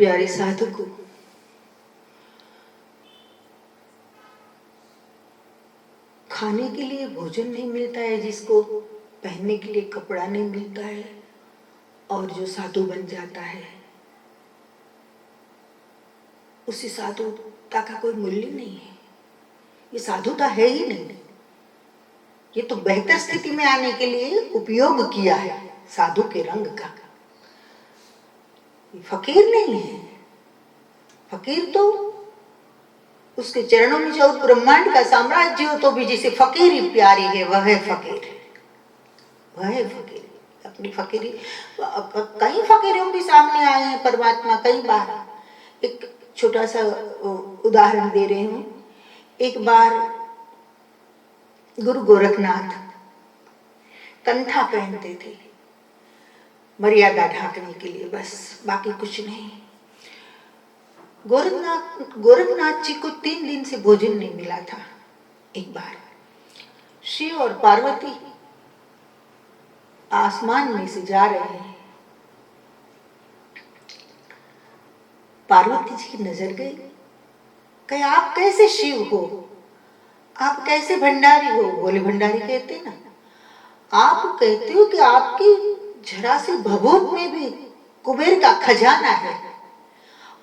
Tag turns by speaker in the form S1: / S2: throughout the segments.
S1: प्यारे साधकों, खाने के लिए भोजन नहीं मिलता है, जिसको पहनने के लिए कपड़ा नहीं मिलता है, और जो साधु बन जाता है उसी साधुता का कोई मूल्य नहीं है। ये साधुता है ही नहीं। ये तो बेहतर स्थिति में आने के लिए उपयोग किया है साधु के रंग का। ये फकीर नहीं है। फकीर तो उसके चरणों में जो ब्रह्मांड का साम्राज्य हो तो भी जिसे फकीरी प्यारी है वह है फकीर। वह है फकीर। अपनी फकीरी कई फकीरों भी सामने आए हैं परमात्मा कई बार। एक छोटा सा उदाहरण दे रहे हूं। एक बार गुरु गोरखनाथ कंठा पहनते थे मर्यादा ढाकने के लिए, बस बाकी कुछ नहीं। गोरखनाथ जी को 3 दिन से भोजन नहीं मिला था। एक बार शिव और पार्वती आसमान में से जा रहे हैं। पार्वती जी की नजर गई। कहे, आप कैसे शिव हो? आप कैसे भंडारी हो? बोले, भंडारी कहते ना। आप कहते हो कि आपकी जरा सी भभूत में भी कुबेर का खजाना है।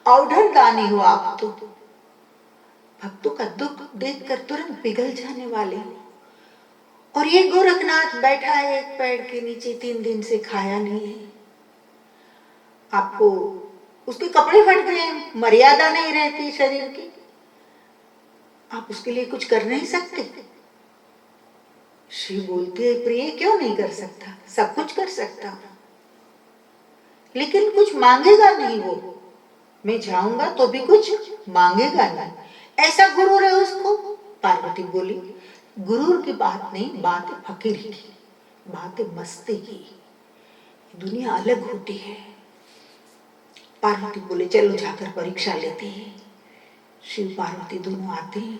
S1: औढ़र दानी हो आप तो। भक्तों का दुख देखकर तुरंत पिघल जाने वाले हो। और ये गोरखनाथ बैठा है एक पेड़ के नीचे, 3 दिन से खाया नहीं है। आपको उसके कपड़े फट गए, मर्यादा नहीं रहती शरीर की, आप उसके लिए कुछ कर नहीं सकते। शिव बोलते हैं, प्रिय क्यों नहीं कर सकता? सब कुछ कर सकता हूं, लेकिन कुछ मांगेगा नहीं वो। मैं जाऊंगा तो भी कुछ मांगेगा नहीं। ऐसा गुरूर है उसको। पार्वती बोली, गुरूर की बात नहीं, बात है फकीर की, बात है मस्ती की। दुनिया अलग होती है। पार्वती बोले, चलो जाकर परीक्षा लेते हैं। शिव पार्वती दोनों आते हैं।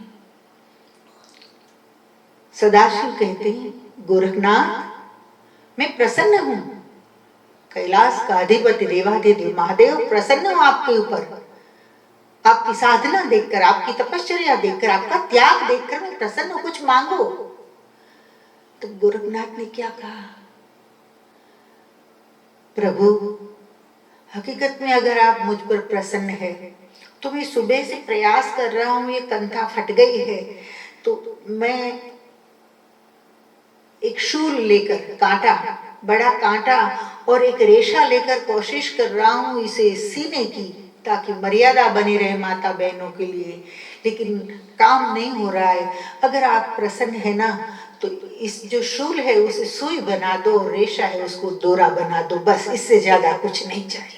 S1: सदाशिव कहते हैं, गोरखनाथ मैं प्रसन्न हूं। कैलाश का अधिपति देवाधिदेव महादेव प्रसन्न हूं आपके ऊपर। आपकी साधना देखकर, आपकी तपश्चर्या देखकर, आपका त्याग देखकर मैं प्रसन्न हूं। कुछ मांगो। तो गोरखनाथ ने क्या कहा? प्रभु, हकीकत में अगर आप मुझ पर प्रसन्न है तो मैं सुबह से प्रयास कर रहा हूं, ये कंठा फट गई है, तो मैं एक शूल लेकर, कांटा, बड़ा कांटा और एक रेशा लेकर कोशिश कर रहा हूं इसे सीने की, ताकि मर्यादा बनी रहे माता बहनों के लिए, लेकिन काम नहीं हो रहा है। अगर आप प्रसन्न है ना तो इस जो शूल है उसे सुई बना दो, और रेशा है उसको डोरा बना दो, बस इससे ज्यादा कुछ नहीं चाहिए।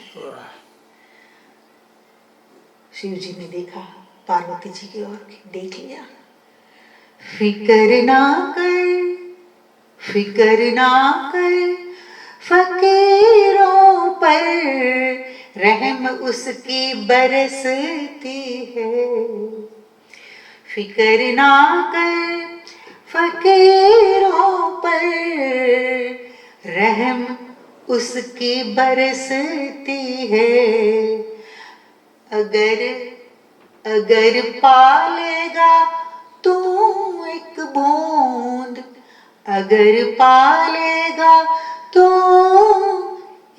S1: शिव जी ने देखा, पार्वती जी की ओर देख लिया। फिकर ना कर, फिकर ना कर, फकीरों पर रहम उसकी बरसती है। फिकर ना कर, फकीरों पर रहम उसकी बरसती है। अगर अगर पालेगा तू एक बूंद, अगर पालेगा तो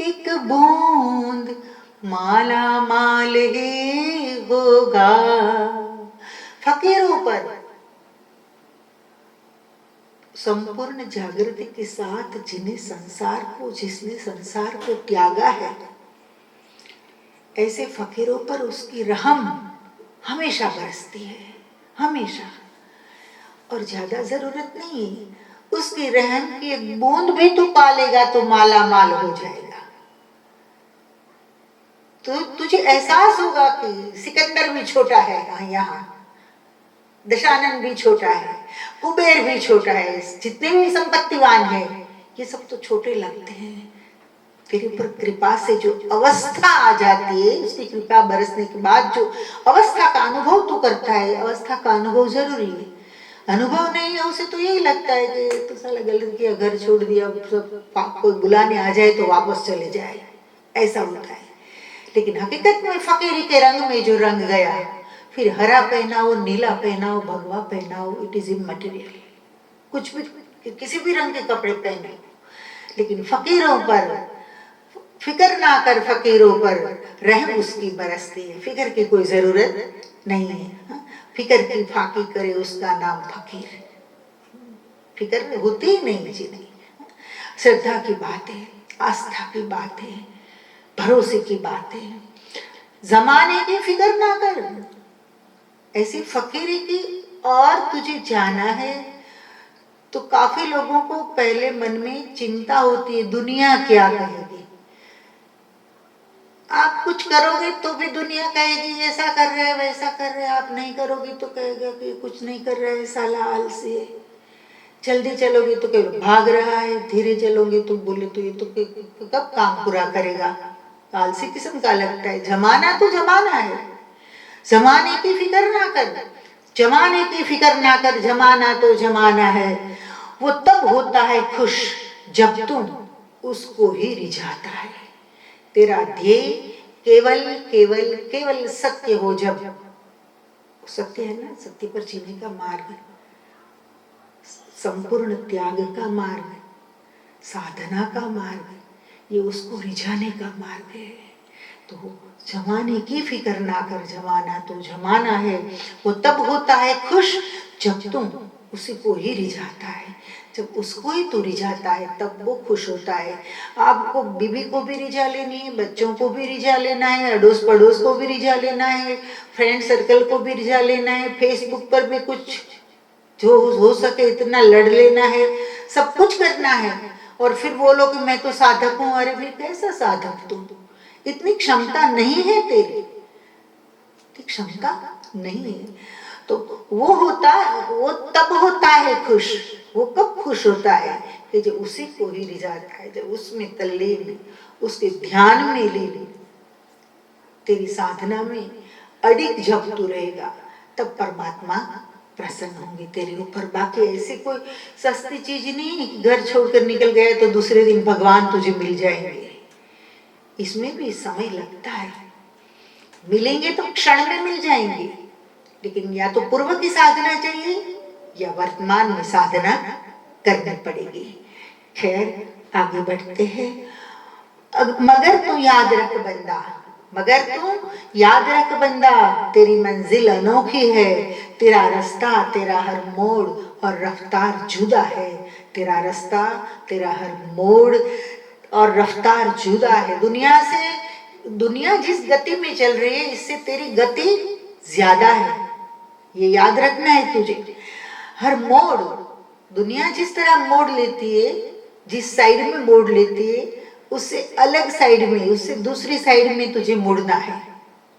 S1: एक बूंद, माला माल ही होगा। फकीरों पर संपूर्ण जागृति के साथ जिसने संसार को त्यागा है, ऐसे फकीरों पर उसकी रहम हमेशा बरसती है, हमेशा। और ज्यादा जरूरत नहीं है, उसकी रहम की एक बूंद भी तू पालेगा तो माला माल हो जाएगा। तो तुझे एहसास होगा कि सिकंदर भी छोटा है, यहाँ दशानन भी छोटा है, कुबेर भी छोटा है, जितने भी संपत्तिवान है ये सब तो छोटे लगते हैं। तेरे ऊपर कृपा से जो अवस्था आ जाती है, उसकी कृपा बरसने के बाद जो अवस्था का अनुभव तू करता है, अवस्था का अनुभव जरूरी है। अनुभव नहीं है उसे तो यही लगता है कि तो साला गलत किया, घर छोड़ दिया, सब कोई बुलाने आ जाए तो वापस चले जाए, ऐसा होता है। लेकिन हकीकत में फकीरी के रंग में जो रंग गया, फिर हरा पहनाओ, नीला पहनाओ, भगवा पहनाओ, इट इज इमटेरियल। कुछ भी, किसी भी रंग के कपड़े पहने, लेकिन फकीरों पर फिक्र ना कर, फकीरों पर रहम उसकी बरसती है। फिक्र की कोई जरूरत नहीं है। फिक्र की फाकी करे उसका नाम फकीर। फिक्र होती ही नहीं जी, नहीं। श्रद्धा की बातें, आस्था की बातें, भरोसे की बातें, जमाने की फिक्र ना कर, ऐसी फकीरी की। और तुझे जाना है तो काफी लोगों को पहले मन में चिंता होती है, दुनिया क्या कहेगी। आप कुछ करोगे तो भी दुनिया कहेगी ऐसा कर रहे हैं, वैसा कर रहे हैं। आप नहीं करोगे तो कहेगा कि कुछ नहीं कर रहे हैं, साला आलसी है। जल्दी चलोगे तो कहेगा भाग रहा है, धीरे चलोगे तो बोले तो ये तो कब काम पूरा करेगा, आलसी किस्म का लगता है। जमाना तो जमाना है, जमाने की फिक्र ना कर, जमाने की फिक्र ना कर, जमाना तो जमाना है। वो तब होता है खुश जब तुम उसको ही रिझाता है। तेरा ध्येय केवल केवल केवल सत्य हो, जब सत्य है ना, सत्य पर जीने का मार्ग, संपूर्ण त्याग का मार्ग, साधना का मार्ग, ये उसको रिझाने का मार्ग है। तो जमाने की फिक्र ना कर, जमाना तो जमाना है। वो तब होता है खुश जब तुम उसी को ही रिझाता है। जब उसको ही तू रिझाता है तब वो खुश होता है। आपको बीवी को भी रिझा लेनी है, बच्चों को भी रिझा लेना है, अड़ोस पड़ोस को भी रिझा लेना है, फ्रेंड सर्कल को भी रिझा लेना है, फेसबुक पर भी कुछ जो हो सके इतना लड़ लेना है, सब कुछ करना है। और फिर बोलो कि मैं तो साधक हूँ। अरे भी कैसा साधक तुम, इतनी क्षमता नहीं है तेरी, इतनी क्षमता नहीं है। तो वो होता, वो तब होता है खुश। वो कब खुश होता है कि जब उसी को ही रिझाता है, जब उसमें तल्लीन, उसके ध्यान में लीन, तेरी साधना में अडिग जब तू रहेगा तब परमात्मा प्रसन्न होंगे तेरे ऊपर। बाकी ऐसी कोई सस्ती चीज नहीं, घर छोड़कर निकल गया तो दूसरे दिन भगवान तुझे मिल जाएंगे। इसमें भी समय लगता है, मिलेंगे तो क्षण में मिल जाएंगे, लेकिन या तो पूर्व की साधना चाहिए या वर्तमान में साधना करनी पड़ेगी। खैर आगे बढ़ते हैं। मगर तू याद रख बंदा, मगर तू याद रख बंदा, तेरी मंजिल अनोखी है, तेरा रास्ता, तेरा हर मोड़ और रफ्तार जुदा है। तेरा रास्ता, तेरा हर मोड़ और रफ्तार जुदा है। दुनिया से, दुनिया जिस गति में चल रही है इससे तेरी गति ज्यादा है, ये याद रखना है तुझे। हर मोड़, दुनिया जिस तरह मोड़ लेती है, जिस साइड में मोड़ लेती है, उससे अलग साइड में, उससे दूसरी साइड में तुझे मुड़ना है,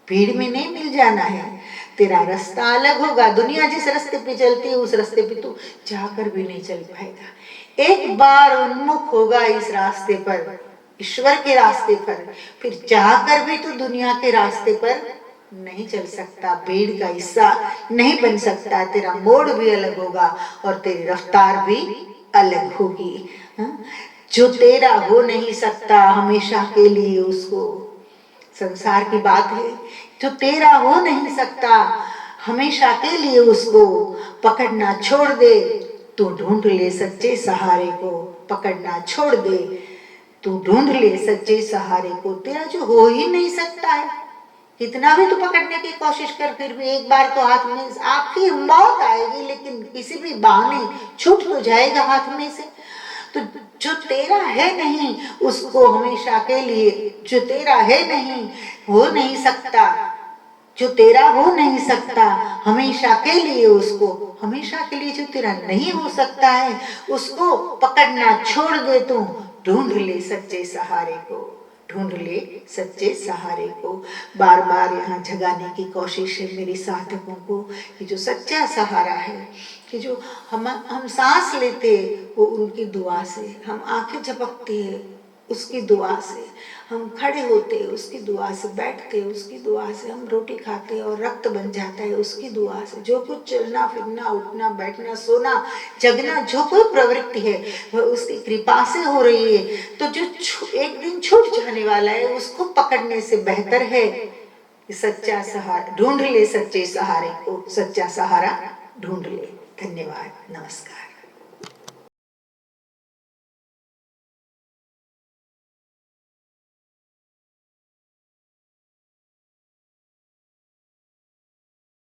S1: भीड़ में नहीं मिल जाना है। तेरा रास्ता अलग होगा। दुनिया जिस रास्ते पे चलती है उस रास्ते पे तू जाकर भी नहीं चल पाएगा। एक बार उन्मुख होगा इस रास्ते पर, ईश्वर के रास्ते पर, फिर चाहकर भी तू दुनिया के रास्ते पर नहीं चल सकता, भीड़ का हिस्सा नहीं बन सकता। तेरा मोड़ भी अलग होगा और तेरी रफ्तार भी अलग होगी। जो तेरा हो नहीं सकता हमेशा के लिए, उसको, संसार की बात है, जो तेरा हो नहीं सकता हमेशा के लिए उसको पकड़ना छोड़ दे। तू ढूंढ ले सच्चे सहारे को, पकड़ना छोड़ दे, तू ढूंढ ले सच्चे सहारे को। तेरा जो हो ही नहीं सकता है, कितना भी तू पकड़ने की कोशिश कर, फिर भी एक बार तो हाथ में, आपकी मौत आएगी लेकिन किसी भी बहाने छूट तो जाएगा हाथ में से। तो जो तेरा है नहीं उसको हमेशा के लिए, जो तेरा है नहीं, हो नहीं सकता, जो तेरा हो नहीं सकता हमेशा के लिए, उसको हमेशा के लिए जो तेरा नहीं हो सकता है उसको पकड़ना छोड़ दे। तू ढूंढ ले सच्चे सहारे को, ढूंढ ले सच्चे सहारे को। बार बार यहाँ जगाने की कोशिश है मेरी साधकों को कि जो सच्चा सहारा है, कि जो हम सांस लेते वो उनकी दुआ से, हम आंखें झपकते हैं उसकी दुआ से हम खड़े होते, उसकी दुआ से बैठते, उसकी दुआ से हम रोटी खाते और रक्त बन जाता है, उसकी दुआ से जो कुछ चलना फिरना उठना बैठना सोना जगना जो कोई प्रवृत्ति है वह उसकी कृपा से हो रही है। तो जो एक दिन छूट जाने वाला है उसको पकड़ने से बेहतर है सच्चा सहारा ढूंढ ले, सच्चे सहारे को सच्चा सहारा ढूंढ ले। धन्यवाद, नमस्कार।